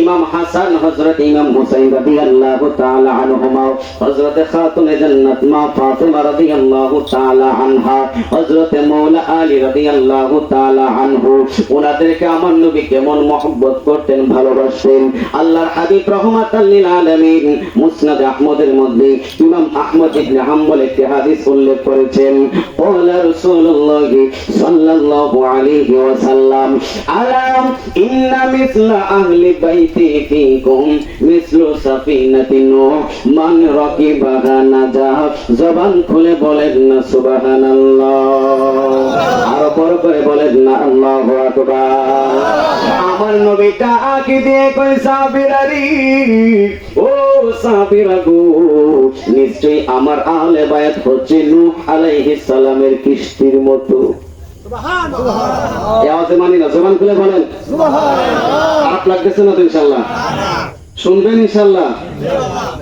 ইমাম হাসান হযরত ইমাম হুসাইন রাদিয়াল্লাহু তাআলা আনহুমা, হযরত খাতুনে জান্নাত মা ফাতিমা রাদিয়াল্লাহু তাআলা আনহা, হযরত মাওলা আলী রাদিয়াল্লাহু তাআলা আনহু, ওনাদেরকে আমার নবী কেমন মহব্বত করতেন, ভালোবাসতেন। আল্লাহর হাবিব রাহমাতাল লিল আলামিন মুসনাদ আহমদের মধ্যে ইমাম আহমদ ইবনে হাম্বল একটি হাদিস উল্লেখ করেছেন। ক্বালা রাসূলুল্লাহ সাল্লাল্লাহু আলাইহি ওয়াসাল্লাম, আলা ইন্না মিসলা আহলি বাইতি ফিকুম মিসলু সাফিনাতি নূহ মান রাকিবাহা নাজা। জবান খুলে বলেন না সুবহানাল্লাহ, আর বড় করে বলেন না আল্লাহু আকবার। আমার নবী ডাক দিয়ে কই সাহাবীরারি, ও সাহাবীরা গো, নিশ্চয়ই আমার আহলে বায়াত হচ্ছে নূহ আলাইহিস সালামের কিস্তির মতো। সুবহানাল্লাহ, এই আওয়াজে মানি না, জবান খুলে বলেন সুবহানাল্লাহ। খারাপ লাগতেছে না তো? ইনশাআল্লাহ শুনবেন, ইনশাআল্লাহ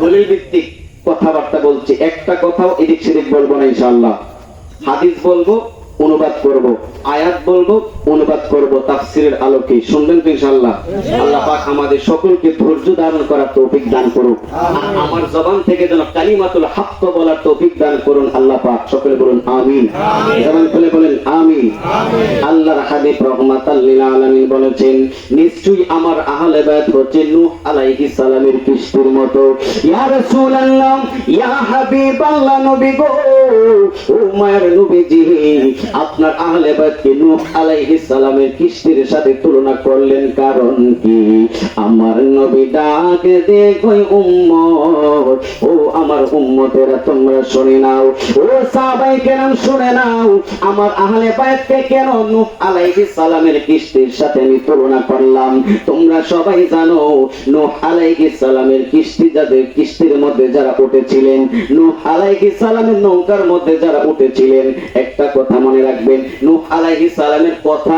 দলিল ভিত্তিক কথাবার্তা বলছি, একটা কথাও এদিক সেদিক বলবো না ইনশাআল্লাহ। হাদিস বলবো, অনুবাদ করব, আয়াত বলবো, অনুবাদ করব তাফসীরের আলোকে। শুনবেন তো ইনশাআল্লাহ? আল্লাহ পাক আমাদের সকলকে ধৈর্য ধারণ করার তৌফিক দান করুন, আমার জবান থেকে যেন কালিমাতুল হক বলার তৌফিক দান করুন আল্লাহ পাক। সকলে বলুন আমিন। জবান খুলে বলেন আমিন। আল্লাহর হাবিব রাহমাতাল লিল আলামিন বলেছেন, নিশ্চয়ই আমার আহলে বায়াত হচ্ছে নূহ আলাইহিস সালামের কিস্তির মতো। ইয়া রাসূলুল্লাহ, ইয়া হাবিবাল্লাহ, নবী গো, ও মায়ের নবীজি, আপনার আহলে বায়াতকে নূহ আলাইহিস সালামের কিস্তির সাথে তুলনা করলেন কারণ কি? আমার নবী ডাক দিয়ে কই উম্মত, ও আমার উম্মতেরা তোমরা শুনে নাও, ও সাহাবায়ে কেরাম শুনে নাও, আমার আহলে বায়াতকে কেন নূহ আলাইহিস সালামের কিস্তির সাথে আমি তুলনা করলাম। তোমরা সবাই জানো নূহ আলাইহিস সালামের কিস্তি, যাদের কিস্তির মধ্যে যারা উঠেছিলেন, নূহ আলাইহিস সালামের নৌকার মধ্যে যারা উঠেছিলেন, একটা কথা মনে রাখবেন, নূহ আলাইহিস সালামের কথা,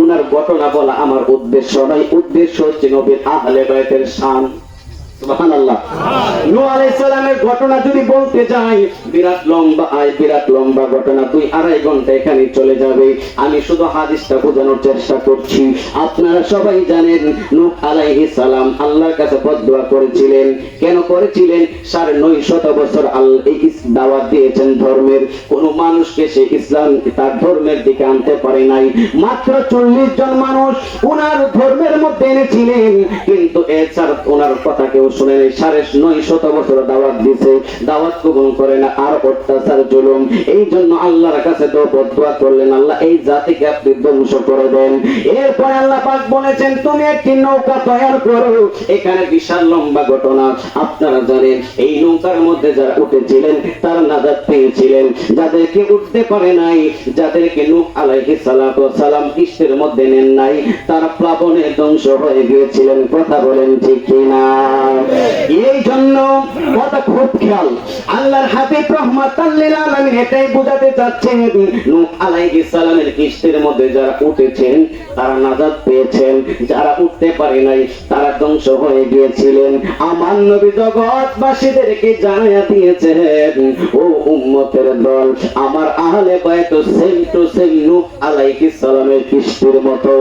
উনার ঘটনা বলা আমার উদ্দেশ্য নয়, উদ্দেশ্য হচ্ছে নবীর আহলে বায়াতের শান। সুবহানাল্লাহ। নূহ আলাইহিস সালামের ঘটনা যদি বলতে যাই, বিরাট লম্বা ঘটনা, 2-2.5 ঘন্টা এখানে চলে যাবে। আমি শুধু হাদিসটা বোঝানোর চেষ্টা করছি। আপনারা সবাই জানেন নূহ আলাইহিস সালাম আল্লাহর কাছে বদদুয়া করেছিলেন। কেন করেছিলেন? 950 বছর আল্লাহ এই দাওয়াত দিয়েছেন ধর্মের, কোন মানুষকে সে ইসলাম তার ধর্মের দিকে আনতে পারে নাই। মাত্র 40 জন মানুষ ওনার ধর্মের মধ্যে এনেছিলেন, কিন্তু এছাড়া ওনার কথা কেউ শুনে নেই। 950 বছর দাওয়াত দিছে, দাওয়াত কবুল করে না, আর অত্যাচার জুলুম। এই জন্য আল্লাহর কাছে বদদুয়া করলেন, আল্লাহ এই জাতিকে আপনি ধ্বংস করে দেন। এরপর আল্লাহ পাক বলেছেন, তুমি একটি নৌকা তৈরি করো। এখানে বিশাল লম্বা ঘটনা। আপনারা জানেন এই নৌকার মধ্যে যারা উঠেছিলেন তারা নাজাত পেয়েছিলেন, যাদেরকে উঠতে পারে নাই, যাদেরকে নূহ আলাইহিস সালাম কিস্তির মধ্যে নেন নাই, তারা প্লাবনে ধ্বংস হয়ে গিয়েছিলেন। কথা বলেন ঠিক কিনা? এই জন্য কথা খুব খেয়াল, আল্লাহর হাবিব রাহমাতাল লিল আলামিন এটাই বোঝাতে চাচ্ছেন, নূহ আলাইহিস সালামের কিস্তির মধ্যে যারা উঠেছেন তারা নাজাত পেয়েছেন, যারা উঠতে পারে নাই তারা ধ্বংস হয়ে গিয়েছিলেন। আমার নবী জগৎবাসীদেরকে জানাইয়া দিয়েছেন, ও উম্মতের দল, আমার আহলে বায়াত সেম টু সেম নূহ আলাইহিস সালামের কিস্তির মতো।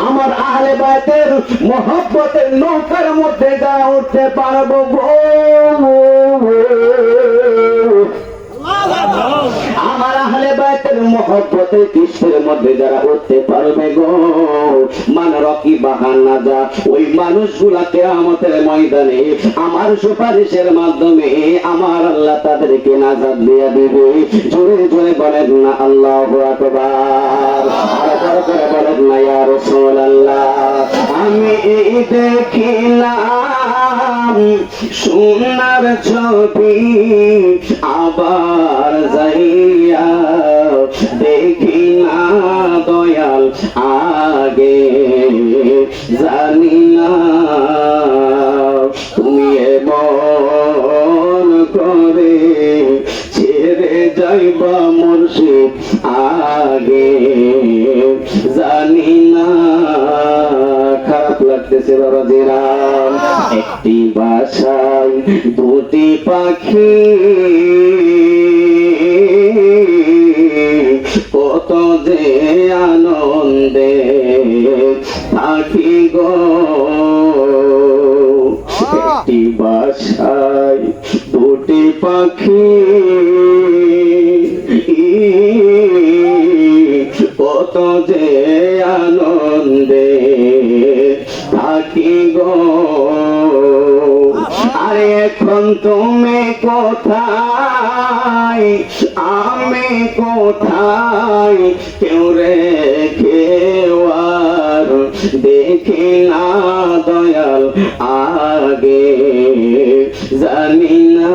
আমার আহলে বায়াতের মহব্বতের নৌকার মধ্যে যা উঠতে পারবো গো, আমার আহলে বায়াতের মহব্বতের কিস্তির মধ্যে যারা উঠতে পারবে গো, মান রাকিবাহা নাজা, ওই মানুষগুলা কিয়ামতের ময়দানে আমার সুপারিশের মাধ্যমে আমার আল্লাহ তাদেরকে নাজাত দিয়ে দিবে। জোরে জোরে বলেন না আল্লাহু আকবার, আর বড় করে বলেন না ইয়া রাসূলুল্লাহ। আমি দেখিলাম সোনার ছবি, আবার যাইয়া দেখি না দয়াল, আগে জানি না তুমি এমন করে ছেড়ে যাইবা মুর্শিদ, আগে জানি না। খারাপ লাগতেছে বাবাজিরা, একটি বাসায় দুটি পাখি, কত যে আনন্দে থাকি গো, একটি বাসায় দুটি পাখি, কত যে আনন্দে থাকি গো। আরে এখন তুমি কোথায়, আমি কোথায়, কেউ রেখে আর দেখি না দয়াল আগে, জানি না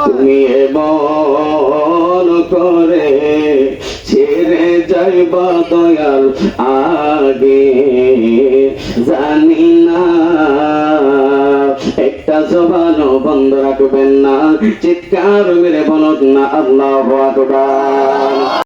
তুমি এমন করে ছেড়ে যাইবা দয়াল আগে, জানি না। একটা জবানও বন্ধ রাখবেন না, চিৎকার মেরে বলুন না আল্লাহু আকবার।